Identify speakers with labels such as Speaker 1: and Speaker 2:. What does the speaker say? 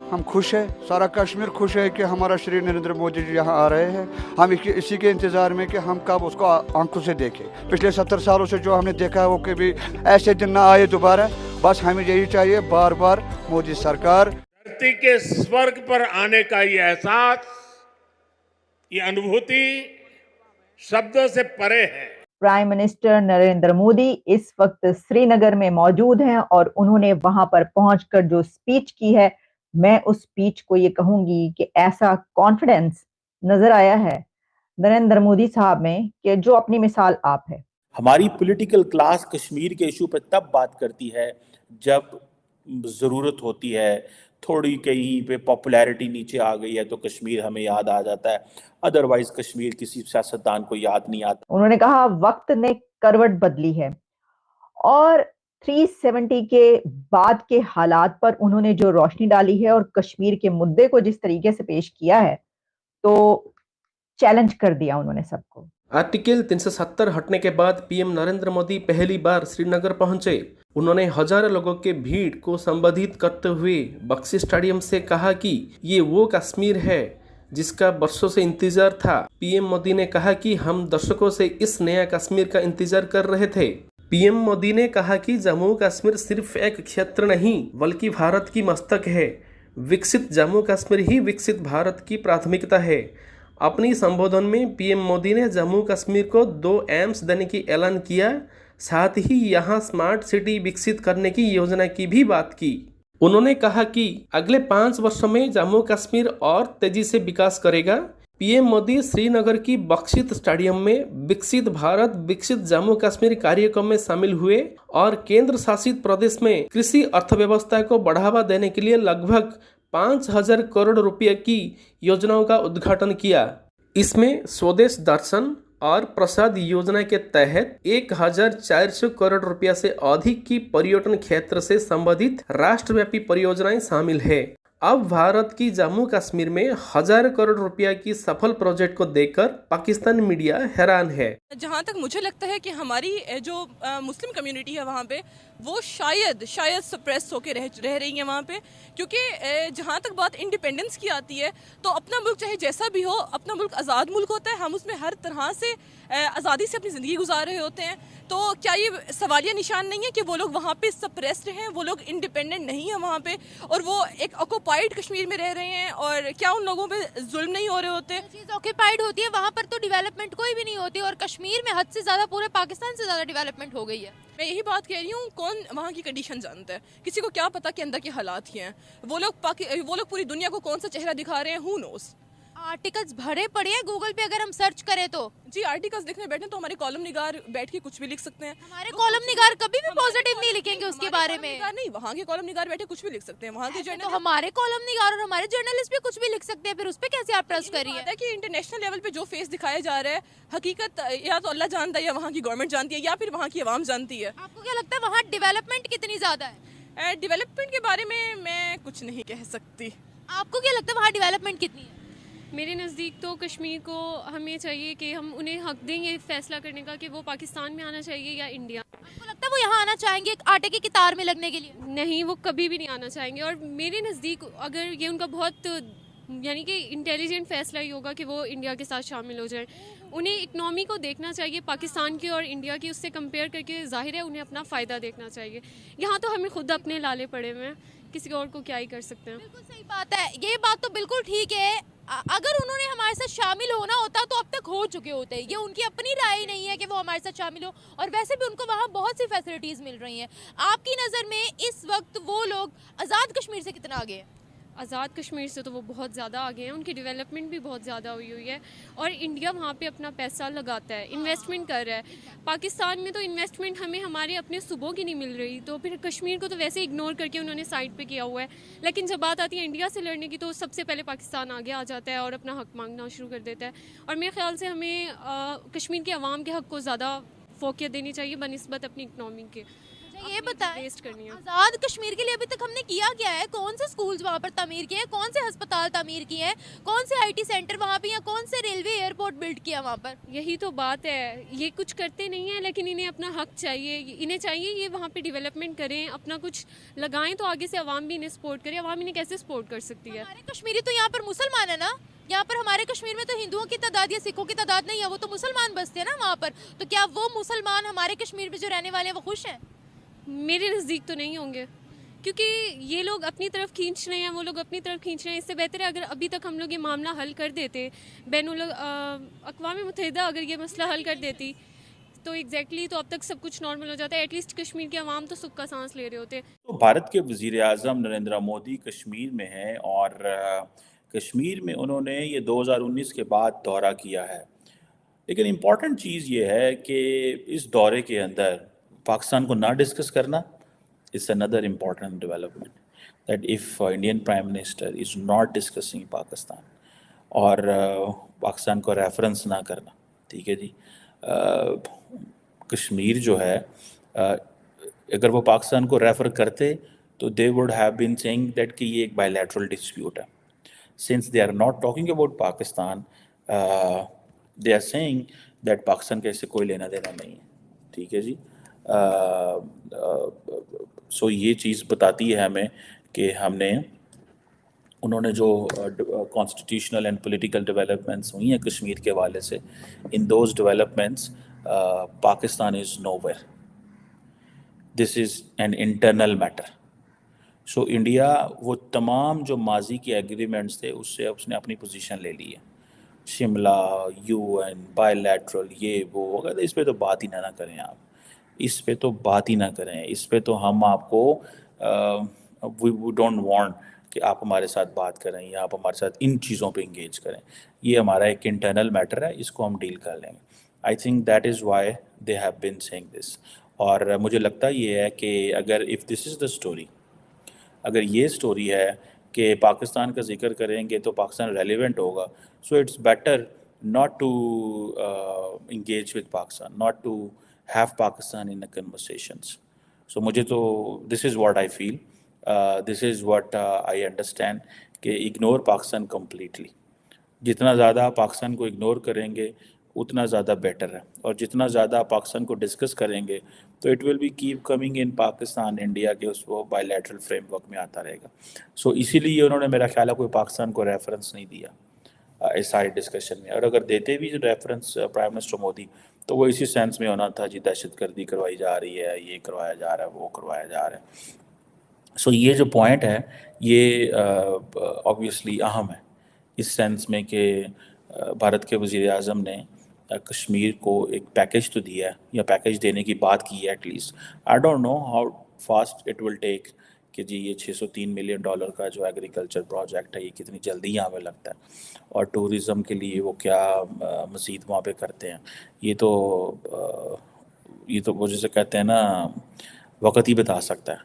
Speaker 1: हम खुश हैं, सारा कश्मीर खुश है कि हमारा श्री नरेंद्र मोदी जी यहाँ आ रहे हैं। हम इसी के इंतज़ार में कि हम कब उसको आंखों से देखें। पिछले 70 सालों से जो हमने देखा है वो कभी ऐसे दिन ना आए दोबारा। बस हमें यही चाहिए, बार बार मोदी सरकार।
Speaker 2: धरती के स्वर्ग पर आने का ये एहसास, ये अनुभूति शब्दों से परे है।
Speaker 3: प्राइम मिनिस्टर नरेंद्र मोदी इस वक्त श्रीनगर में मौजूद हैं और उन्होंने वहां पर पहुंचकर जो स्पीच की है, मैं उस स्पीच को ये कहूंगी कि ऐसा कॉन्फिडेंस नजर आया है नरेंद्र मोदी साहब में कि जो अपनी मिसाल आप है।
Speaker 4: हमारी पॉलिटिकल क्लास कश्मीर के इशू पर तब बात करती है जब ज़रूरत होती है, थोड़ी कहीं पे पॉपुलैरिटी नीचे आ गई है तो कश्मीर हमें याद आ जाता है, अदरवाइज कश्मीर किसी सियासतदान को याद नहीं आता।
Speaker 3: उन्होंने कहा वक्त ने करवट बदली है और 370 के बाद के हालात पर उन्होंने जो रोशनी डाली है और कश्मीर के मुद्दे को जिस तरीके से पेश किया है, तो चैलेंज कर दिया उन्होंने सबको।
Speaker 5: आर्टिकल 370 हटने के बाद पीएम नरेंद्र मोदी पहली बार श्रीनगर पहुंचे। उन्होंने हजारों लोगों के भीड़ को संबोधित करते हुए बक्सी स्टेडियम से कहा कि ये वो कश्मीर है जिसका वर्षों से इंतजार था। पीएम मोदी ने कहा कि हम दशकों से इस नया कश्मीर का इंतजार कर रहे थे। पीएम मोदी ने कहा कि जम्मू कश्मीर सिर्फ एक क्षेत्र नहीं बल्कि भारत की मस्तक है। विकसित जम्मू कश्मीर ही विकसित भारत की प्राथमिकता है। अपनी संबोधन में पीएम मोदी ने जम्मू कश्मीर को 2 एम्स देने की ऐलान किया, साथ ही यहां स्मार्ट सिटी विकसित करने की योजना की भी बात की। उन्होंने कहा कि अगले 5 वर्षों में जम्मू कश्मीर और तेजी से विकास करेगा। पीएम मोदी श्रीनगर की बक्सी स्टेडियम में विकसित भारत विकसित जम्मू कश्मीर कार्यक्रम में शामिल हुए और केंद्र शासित प्रदेश में कृषि अर्थव्यवस्था को बढ़ावा देने के लिए लगभग 5,000 करोड़ रुपए की योजनाओं का उद्घाटन किया। इसमें स्वदेश दर्शन और प्रसाद योजना के तहत 1,400 करोड़ रुपया से अधिक की पर्यटन क्षेत्र से संबंधित राष्ट्रव्यापी परियोजनाएं शामिल है। अब भारत की जम्मू कश्मीर में 1,000 करोड़ रुपया की सफल प्रोजेक्ट को देखकर पाकिस्तान मीडिया हैरान है।
Speaker 6: जहाँ तक मुझे लगता है कि हमारी जो मुस्लिम कम्युनिटी है वहाँ पे वो शायद सप्रेस होके रह रही है वहाँ पे, क्योंकि जहाँ तक बात इंडिपेंडेंस की आती है तो अपना मुल्क चाहे जैसा भी हो, अपना मुल्क आज़ाद मुल्क होता है। हम उसमें हर तरह से आज़ादी से अपनी ज़िंदगी गुजार रहे होते हैं। तो क्या ये सवालिया निशान नहीं है कि वो लोग वहाँ पे सप्रेस्ड हैं, वो लोग इंडिपेंडेंट नहीं है वहाँ पे और वो एक ऑक्युपाइड कश्मीर में रह रहे हैं? और क्या उन लोगों पे जुल्म नहीं हो रहे होते?
Speaker 7: चीज़ ऑक्युपाइड होती है वहाँ पर तो डेवलपमेंट कोई भी नहीं होती और कश्मीर में हद से ज़्यादा पूरे पाकिस्तान से ज़्यादा डेवलपमेंट हो गई है।
Speaker 6: मैं यही बात कह रही हूँ, कौन वहाँ की कंडीशन जानता है? किसी को क्या पता कि अंदर के हालात ही हैं। वो लोग पूरी दुनिया को कौन सा चेहरा दिखा रहे हैं, हु नोस।
Speaker 7: आर्टिकल्स भरे पड़े हैं गूगल पे, अगर हम सर्च करें तो।
Speaker 6: जी, आर्टिकल्स देखने बैठे तो हमारे कॉलम निगार बैठ के कुछ भी लिख सकते हैं।
Speaker 7: हमारे कॉलम निगार कभी भी पॉजिटिव नहीं लिखेंगे उसके बारे में।
Speaker 6: नहीं, वहाँ के कॉलम निगार बैठे कुछ भी लिख सकते हैं। वहाँ के
Speaker 7: तो हमारे कॉलम निगार और हमारे जर्नलिस्ट भी कुछ भी लिख सकते हैं, फिर उस पर कैसे आप ट्रस्ट करिए?
Speaker 6: कि इंटरनेशनल लेवल पे जो फेस दिखाया जा रहा है, हकीकत या तो अल्लाह जानता है या वहाँ की गवर्नमेंट जानती है या फिर वहाँ की आवाम जानती है।
Speaker 7: आपको क्या लगता है वहाँ डेवलपमेंट कितनी ज्यादा है?
Speaker 6: डेवलपमेंट के बारे में मैं कुछ नहीं कह सकती।
Speaker 7: आपको क्या लगता है वहाँ डेवलपमेंट कितनी है?
Speaker 8: मेरे नज़दीक तो कश्मीर को हमें चाहिए कि हम उन्हें हक दें ये फैसला करने का कि वो पाकिस्तान में आना चाहिए या इंडिया।
Speaker 7: आपको लगता है वो यहाँ आना चाहेंगे आटे की कतार में लगने के लिए?
Speaker 8: नहीं, वो कभी भी नहीं आना चाहेंगे। और मेरे नज़दीक अगर ये उनका बहुत यानी कि इंटेलिजेंट फैसला ही होगा कि वो इंडिया के साथ शामिल हो जाए। उन्हें इकनॉमी को देखना चाहिए पाकिस्तान की और इंडिया की, उससे कंपेयर करके जाहिर है उन्हें अपना फ़ायदा देखना चाहिए। यहाँ तो हमें खुद अपने लाले पड़े हुए हैं, किसी और को क्या ही कर सकते हैं।
Speaker 7: बिल्कुल सही बात है, ये बात तो बिल्कुल ठीक है। अगर उन्होंने हमारे साथ शामिल होना होता तो अब तक हो चुके होते। ये उनकी अपनी राय नहीं है कि वो हमारे साथ शामिल हो, और वैसे भी उनको वहाँ बहुत सी फैसिलिटीज़ मिल रही हैं। आपकी नज़र में इस वक्त वो लोग आज़ाद कश्मीर से कितना आगे हैं?
Speaker 8: आज़ाद कश्मीर से तो वो बहुत ज़्यादा आगे हैं, उनकी डेवलपमेंट भी बहुत ज़्यादा हुई है और इंडिया वहाँ पे अपना पैसा लगाता है, इन्वेस्टमेंट कर रहा है। पाकिस्तान में तो इन्वेस्टमेंट हमें हमारे अपने सूबों की नहीं मिल रही, तो फिर कश्मीर को तो वैसे इग्नोर करके उन्होंने साइड पे किया हुआ है। लेकिन जब बात आती है इंडिया से लड़ने की तो सबसे पहले पाकिस्तान आगे आ जाता है और अपना हक मांगना शुरू कर देता है। और मेरे ख्याल से हमें कश्मीर के अवाम के हक को ज़्यादा फोकियत देनी चाहिए बनिस्बत अपनी इकनॉमी के।
Speaker 7: अच्छा ये बताएं,
Speaker 8: वेस्ट करनी है।
Speaker 7: आज़ाद कश्मीर के लिए अभी तक हमने किया क्या है? कौन से स्कूल्स वहाँ पर तामीर किए हैं, कौन से अस्पताल तामीर किए हैं, कौन से आईटी सेंटर वहाँ पे, या कौन से रेलवे एयरपोर्ट बिल्ड किया वहाँ पर?
Speaker 8: यही तो बात है, ये कुछ करते नहीं है, लेकिन इन्हें अपना हक चाहिए, इन्हें चाहिए ये वहाँ पे डेवलपमेंट करें, अपना कुछ लगाएं तो आगे से अवाम भी इन्हें सपोर्ट करे। अवाम इन्हें कैसे सपोर्ट कर सकती है?
Speaker 7: हमारे कश्मीरी तो यहाँ पर मुसलमान है ना, यहाँ पर हमारे कश्मीर में तो हिंदुओं की तादाद या सिखों की तादाद नहीं है, वो तो मुसलमान बसते हैं ना वहाँ पर। तो क्या वो मुसलमान हमारे कश्मीर में जो रहने वाले हैं वो खुश हैं?
Speaker 8: मेरे नज़दीक तो नहीं होंगे, क्योंकि ये लोग अपनी तरफ खींच रहे हैं, वो लोग अपनी तरफ खींच रहे हैं। इससे बेहतर है अगर अभी तक हम लोग ये मामला हल कर देते, अक़वाम मुत्तहिदा अगर ये मसला हल कर देती तो एग्जैक्टली तो अब तक सब कुछ नॉर्मल हो जाता है। एटलीस्ट कश्मीर के अवाम तो सुख का सांस ले रहे होते।
Speaker 4: तो भारत के वज़ीर आज़म नरेंद्र मोदी कश्मीर में हैं और कश्मीर में उन्होंने ये 2019 के बाद दौरा किया है। लेकिन इम्पॉर्टेंट चीज़ ये है कि इस दौरे के अंदर पाकिस्तान को ना डिस्कस करना is another important development, that if Indian prime minister is not discussing Pakistan और पाकिस्तान को रेफरेंस ना करना, ठीक है जी। कश्मीर जो है अगर वो पाकिस्तान को रेफ़र करते तो they would have been saying that कि ये एक बायलैटरल डिस्प्यूट है। Since they are not talking about Pakistan, they are saying that Pakistan का इससे कोई लेना देना नहीं है, ठीक है जी। सो ये चीज़ बताती है हमें कि उन्होंने जो कॉन्स्टिट्यूशनल एंड पॉलिटिकल डेवलपमेंट्स हुई हैं कश्मीर के हवाले से, in those developments Pakistan is nowhere, this is an internal matter. So India वो तमाम जो माजी के एग्रीमेंट्स थे उससे उसने अपनी पोजीशन ले ली है। शिमला, यूएन, बायलैटरल, ये वो वगैरह, इस पे तो बात ही ना करें आप, इस पे तो बात ही ना करें, इस पे तो हम आपको वी डोंट वांट कि आप हमारे साथ बात करें या आप हमारे साथ इन चीज़ों पे इंगेज करें। ये हमारा एक इंटरनल मैटर है, इसको हम डील कर लेंगे। I think that is why they have been saying this. और मुझे लगता ये है कि अगर if this is the story, अगर ये स्टोरी है कि पाकिस्तान का जिक्र करेंगे तो पाकिस्तान रेलिवेंट होगा, so it's better not to engage with Pakistan, not to have Pakistan in the conversations. So मुझे तो this is what I feel, this is what I understand कि इग्नोर पाकिस्तान कम्प्लीटली। जितना ज़्यादा पाकिस्तान को इग्नोर करेंगे उतना ज़्यादा बेटर है, और जितना ज़्यादा पाकिस्तान को डिस्कस करेंगे तो it will be keep coming in Pakistan India के उस वो बायलैटरल फ्रेमवर्क में आता रहेगा। सो इसीलिए उन्होंने मेरा ख्याल है कोई पाकिस्तान को रेफरेंस नहीं दिया इस सारी डिस्कशन में। और अगर देते भी रेफरेंस प्राइम मिनिस्टर मोदी, तो वो इसी सेंस में होना था जी दहशतगर्दी करवाई जा रही है, ये करवाया जा रहा है, वो करवाया जा रहा है। सो ये जो पॉइंट है ये ऑब्वियसली अहम है इस सेंस में कि भारत के वज़ीर आज़म ने कश्मीर को एक पैकेज तो दिया है, या पैकेज देने की बात की है at least. I don't know how fast it will take कि जी ये $603 मिलियन का जो एग्रीकल्चर प्रोजेक्ट है ये कितनी जल्दी यहाँ पे लगता है, और टूरिज़म के लिए वो क्या मज़ीद वहाँ पे करते हैं। ये तो वो जैसे कहते हैं ना, वक़्त ही बता सकता है।